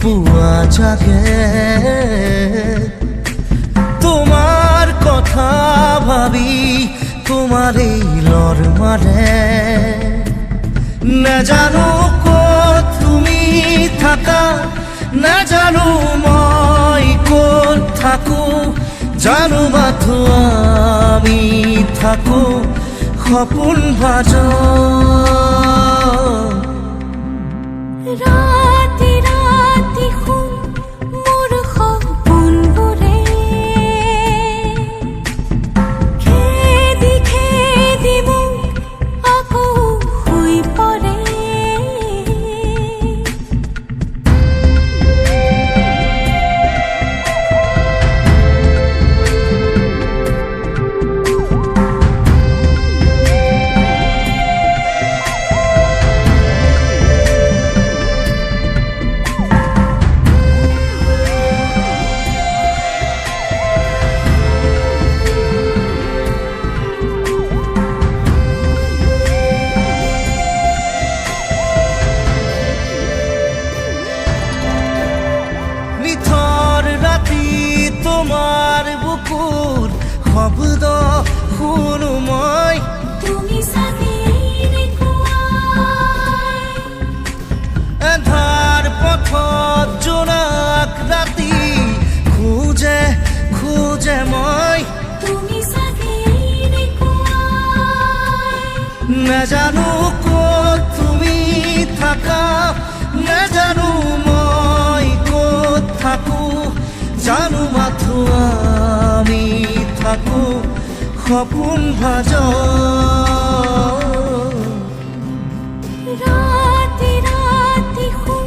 পুয়া জাগে তোমার কথা ভাবি তোমার এই লর মারে না জানো কত তুমি থাকা না জানো মই কত থাকো জানো মাথো আমি থাকো সপোন ভাজ রাতি রাতি খুন মোর সপোনবোৰে খেদি খেদি মোক আকৌ শুই পৰে তোমাৰ বুকুৰ শব্দ শুনো মই তুমি চাবিৰে কোৱাই এন্ধাৰ পথত জোনাক ৰাতি খোজে খোজে মই তুমি চাবিৰে কোৱাই নাজানো ক'ত তুমি থাকা নাজানো মই ক'ত থাকো জানো মাথো আমি থাকো সপোন ভাজ ৰাতি ৰাতি খুন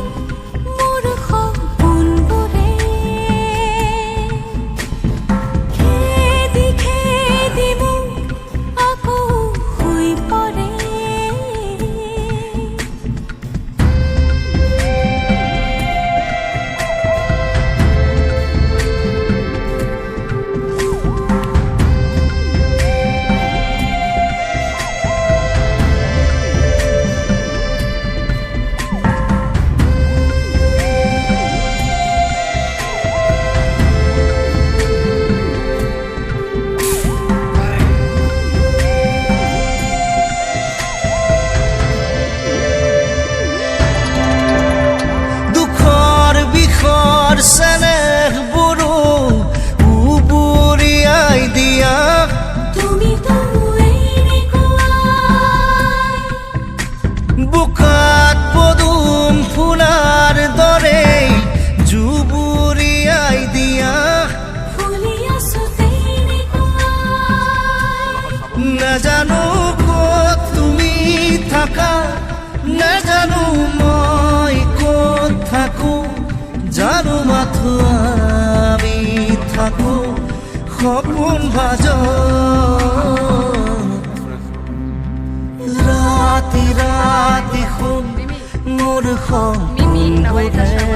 মোৰ সপোনবোৰে খেদি খেদি মোক আকৌ শুই পৰে চেনেহ বুড়ো উবুৰিয়াই দিয়া তুমি তো এৰি কোৱাই বুকাত পদুম ফুলাৰ দৰে জুবুৰিয়াই দিয়া ফুলি আছো তেৰি কোৱাই নাজানো ক'ত তুমি থাকা নাজানো মই ক'ত থাকো জানো মাথো আমি থাকো সপোন ভাজ রাতি রাতি খুন মোৰ সপোনবোৰে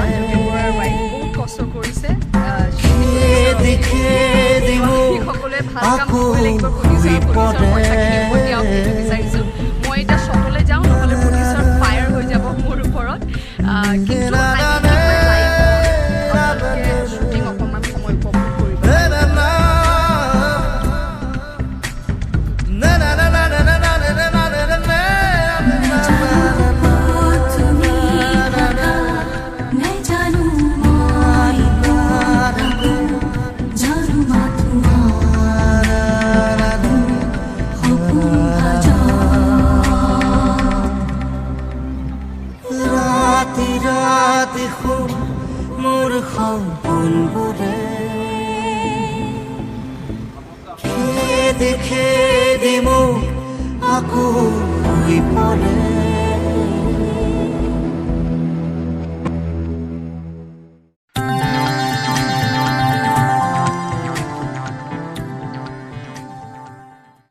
খেদি খেদি মোক আকৌ শুই পৰে মই এতিয়া চটলৈ যাওঁ নহ'লে পুলিচৰ ফায়াৰ হৈ যাব মোৰ ওপৰত শ্বুটিং অকণমান সময় উপভোগ কৰিব জানো মই জানো সপোনবোৰে খেদি খেদি মোক আকৌ শুই পৰে